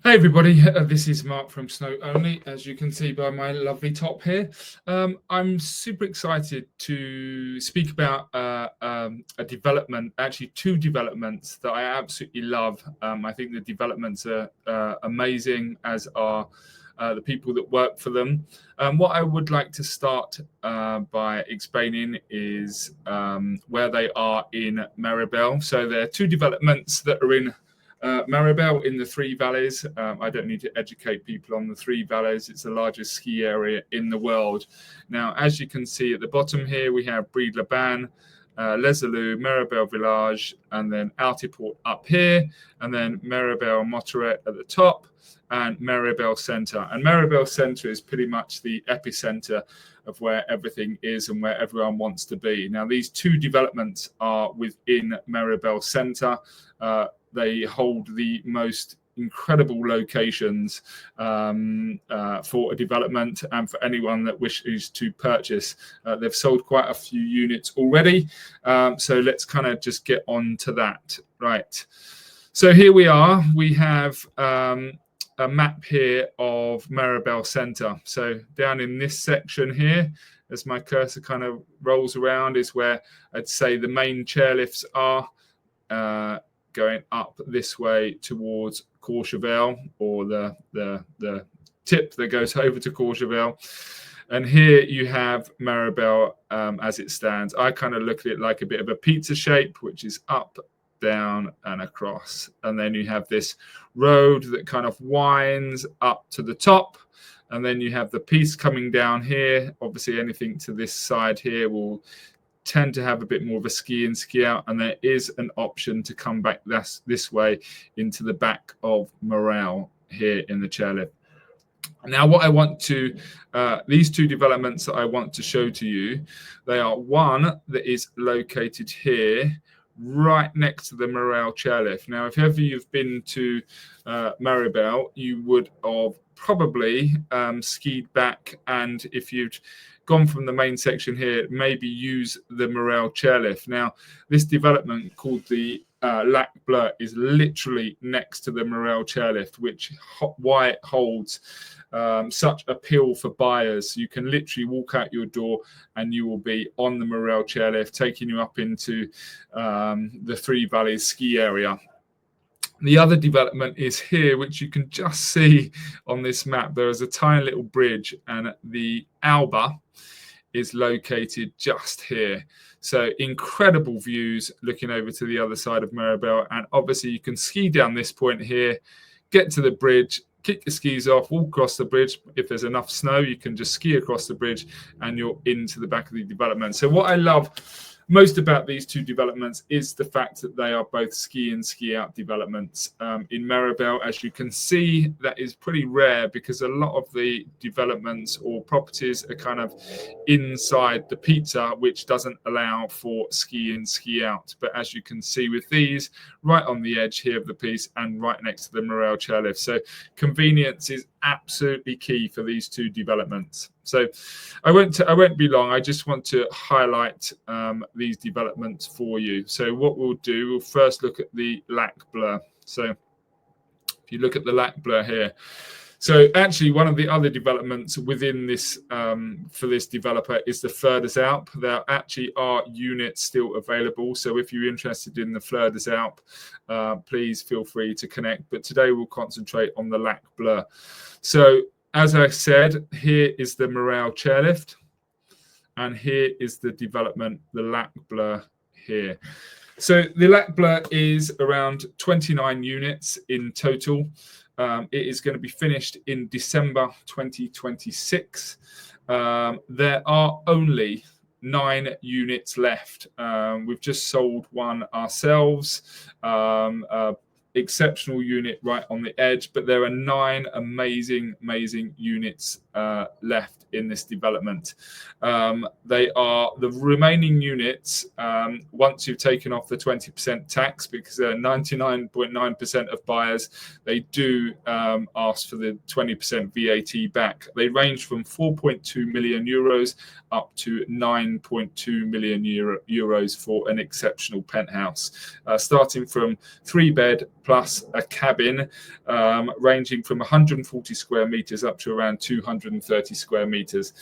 Hey everybody, this is Mark from SnowOnly. As you can see by my lovely top here, I'm super excited to speak about a development, actually two developments that I absolutely love. I think the developments are amazing, as are the people that work for them. What I would like to start by explaining is where they are in Méribel. So there are two developments that are in Méribel in the Three Valleys. I don't need to educate people on the Three Valleys. It's the largest ski area in the world. Now, as you can see at the bottom here, we have Bride-la-Ban, Les Alous, Méribel Village, and then Altiport up here, and then Méribel Monteret at the top, and Méribel Centre. And Méribel Centre is pretty much the epicenter of where everything is and where everyone wants to be. Now, these two developments are within Méribel Centre. They hold the most incredible locations for a development and for anyone that wishes to purchase. They've sold quite a few units already. So let's kind of just get on to that. Right. So here we are. We have a map here of Méribel Centre. So down in this section here, as my cursor kind of rolls around, is where I'd say the main chairlifts are. Going up this way towards Courchevel, or the tip that goes over to Courchevel. And here you have Méribel as it stands. I kind of look at it like a bit of a pizza shape, which is up, down, and across. And then you have this road that kind of winds up to the top. And then you have the piece coming down here. Obviously, anything to this side here will tend to have a bit more of a ski in, ski out, and there is an option to come back this way into the back of Morale here in the chairlift. Now, what I want to, these two developments that I want to show to you, they are one that is located here, right next to the Morale chairlift. Now, if ever you've been to Méribel, you would have probably skied back, and if you'd gone from the main section here, maybe use the Morale chairlift. Now, this development called the Lac Bleu is literally next to the Morale chairlift, which why it holds such appeal for buyers. You can literally walk out your door and you will be on the Morale chairlift, taking you up into the Three Valleys ski area. The other development is here, which you can just see on this map. There is a tiny little bridge, and the Alba is located just here. So incredible views looking over to the other side of Méribel. And obviously you can ski down this point here, get to the bridge, kick your skis off, walk across the bridge. If there's enough snow, you can just ski across the bridge and you're into the back of the development. So what I love most about these two developments is the fact that they are both ski in, ski out developments. In Méribel, as you can see, that is pretty rare because a lot of the developments or properties are kind of inside the pizza, which doesn't allow for ski in, ski out. But as you can see with these, right on the edge here of the piece and right next to the Morale chairlift. So convenience is absolutely key for these two developments. So I won't be long. I just want to highlight these developments for you. So what we'll do, we'll first look at the Lac Bleu. So if you look at the Lac Bleu here, so actually one of the other developments within this for this developer is the Fleur des Alpes. There actually are units still available. So if you're interested in the Fleur des Alpes, please feel free to connect. But today we'll concentrate on the Lac Bleu. So as I said, here is the Morale chairlift, and here is the development, the Lac Bleu here. So the Lac Bleu is around 29 units in total. It is going to be finished in December 2026. There are only 9 units left. We've just sold one ourselves. Exceptional unit right on the edge, but there are 9 amazing units left in this development. They are the remaining units, once you've taken off the 20% tax, because 99.9% of buyers, they do ask for the 20% VAT back. They range from 4.2 million euros up to 9.2 million euros for an exceptional penthouse, starting from 3-bed plus a cabin, ranging from 140 square meters up to around 230 square meters.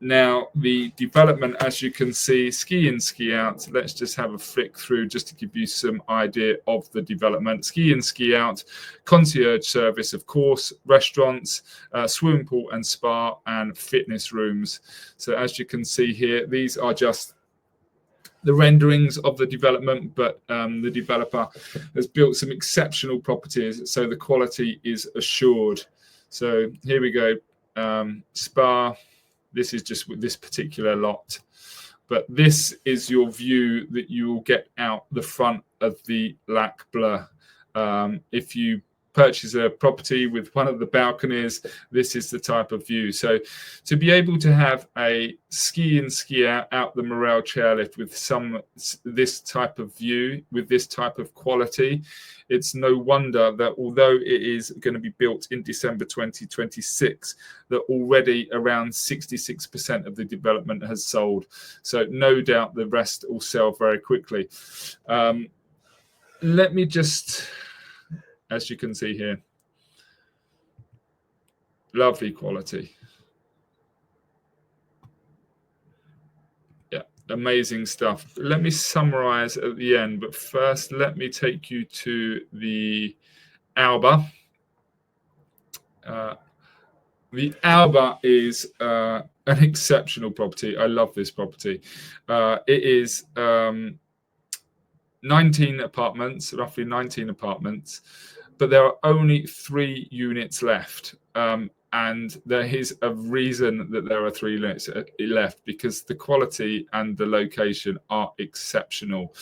Now, the development, as you can see, ski in, ski out. Let's just have a flick through just to give you some idea of the development. Ski in, ski out, concierge service, of course, restaurants, swimming pool and spa, and fitness rooms. So as you can see here, these are just the renderings of the development, but the developer has built some exceptional properties, so the quality is assured. So here we go, spa. This is just with this particular lot, but this is your view that you will get out the front of the Lac Bleu. If you purchase a property with one of the balconies, this is the type of view. So to be able to have a ski in, ski out the Méribel chairlift with this type of view, with this type of quality, it's no wonder that although it is going to be built in December 2026, that already around 66% of the development has sold. So no doubt the rest will sell very quickly. Let me just, as you can see here, lovely quality. Yeah, amazing stuff. Let me summarize at the end, but first let me take you to the Alba. The Alba is an exceptional property. I love this property. It is 19 apartments, roughly 19 apartments, but there are only 3 units left. And there is a reason that there are 3 units left, because the quality and the location are exceptional.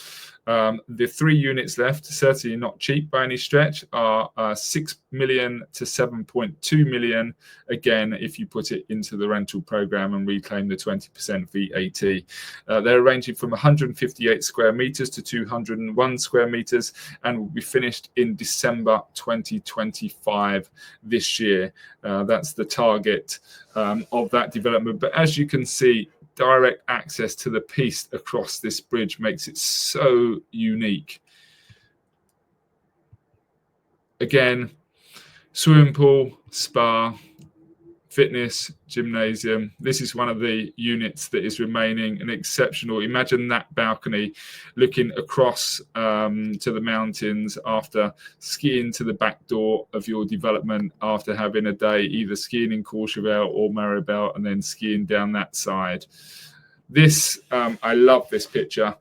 The 3 units left, certainly not cheap by any stretch, are 6 million to 7.2 million. Again, if you put it into the rental program and reclaim the 20% VAT. They're ranging from 158 square meters to 201 square meters and will be finished in December 2025 this year. That's the target of that development. But as you can see, direct access to the piste across this bridge makes it so unique. Again, swimming pool, spa, fitness, gymnasium. This is one of the units that is remaining, an exceptional. Imagine that balcony looking across to the mountains after skiing to the back door of your development, after having a day either skiing in Courchevel or Méribel and then skiing down that side. This, I love this picture.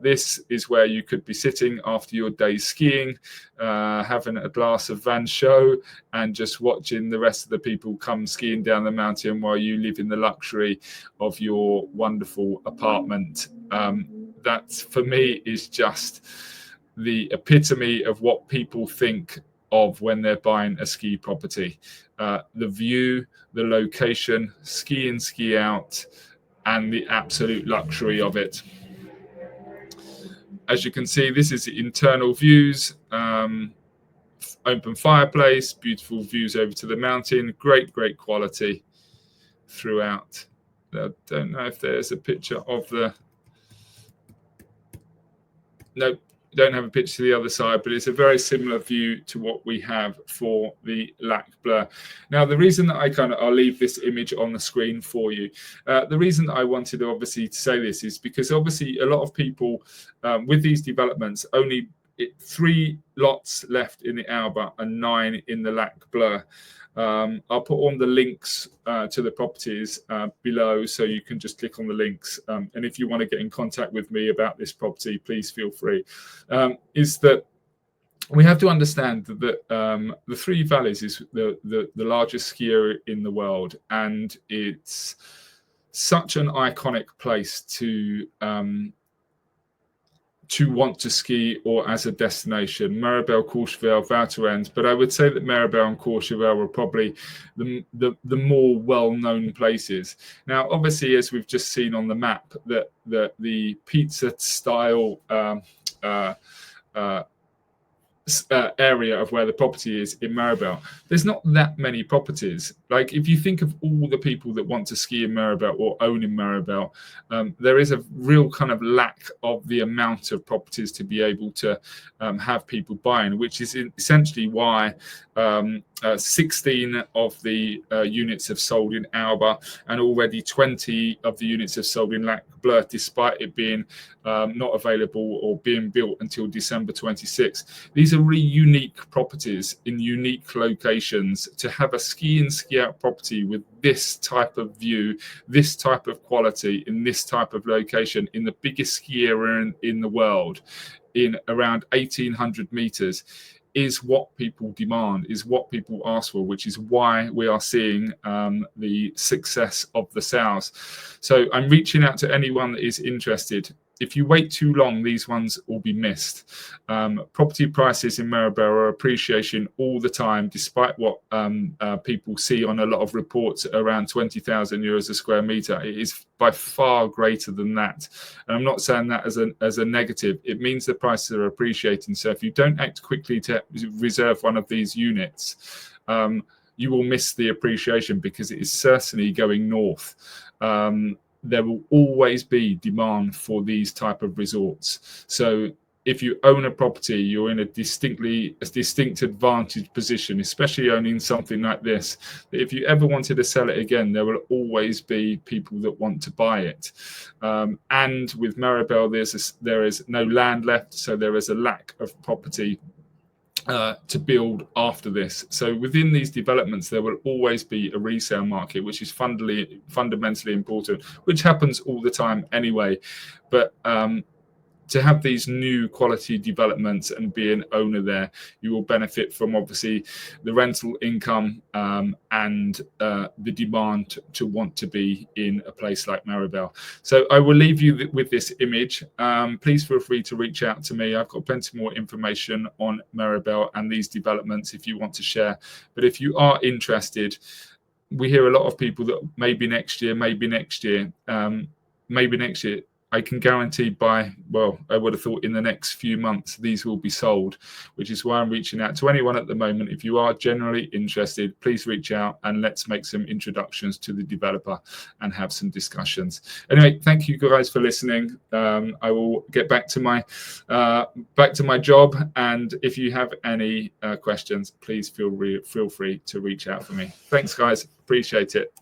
This is where you could be sitting after your day skiing, having a glass of Vin Chaud and just watching the rest of the people come skiing down the mountain while you live in the luxury of your wonderful apartment. That, for me, is just the epitome of what people think of when they're buying a ski property. The view, the location, ski in, ski out, and the absolute luxury of it. As you can see, this is the internal views, open fireplace, beautiful views over to the mountain, great quality throughout. I don't know if there's a picture of the, no, don't have a picture to the other side, but it's a very similar view to what we have for the Lac Bleu. Now, the reason that I'll leave this image on the screen for you. The reason that I wanted to obviously to say this is because obviously a lot of people with these developments, only 3 lots left in the Alba and 9 in the Lac Bleu. I'll put on the links to the properties below, so you can just click on the links. And if you want to get in contact with me about this property, please feel free. Is that we have to understand that the Three Valleys is the largest ski area in the world, and it's such an iconic place to to want to ski or as a destination. Méribel, Courchevel, Val Thorens, but I would say that Méribel and Courchevel are probably the more well-known places. Now, obviously, as we've just seen on the map, that the pizza style area of where the property is in Méribel, there's not that many properties. Like, if you think of all the people that want to ski in Méribel or own in Méribel, there is a real kind of lack of the amount of properties to be able to have people buying, which is essentially why 16 of the units have sold in Alba, and already 20 of the units have sold in Lac Bleu, despite it being not available or being built until December 26. These are really unique properties in unique locations. To have a ski in, ski out property with this type of view, this type of quality, in this type of location, in the biggest ski area in the world, in around 1,800 meters, is what people demand, is what people ask for, which is why we are seeing the success of the sales. So I'm reaching out to anyone that is interested. If you wait too long, these ones will be missed. Property prices in Méribel are appreciation all the time, despite what people see on a lot of reports around 20,000 euros a square meter. It is by far greater than that. And I'm not saying that as a negative. It means the prices are appreciating. So if you don't act quickly to reserve one of these units, you will miss the appreciation, because it is certainly going north. There will always be demand for these type of resorts. So if you own a property, you're in a distinct advantage position, especially owning something like this. If you ever wanted to sell it again, there will always be people that want to buy it. And with Méribel, there is no land left, so there is a lack of property to build after this. So within these developments, there will always be a resale market, which is fundamentally important, which happens all the time anyway. But to have these new quality developments and be an owner there, you will benefit from obviously the rental income and the demand to want to be in a place like Méribel. So I will leave you with this image. Please feel free to reach out to me. I've got plenty more information on Méribel and these developments if you want to share. But if you are interested, we hear a lot of people that maybe next year, maybe next year. I can guarantee I would have thought in the next few months, these will be sold, which is why I'm reaching out to anyone at the moment. If you are generally interested, please reach out and let's make some introductions to the developer and have some discussions. Anyway, thank you guys for listening. I will get back to my job. And if you have any questions, please feel free to reach out for me. Thanks, guys. Appreciate it.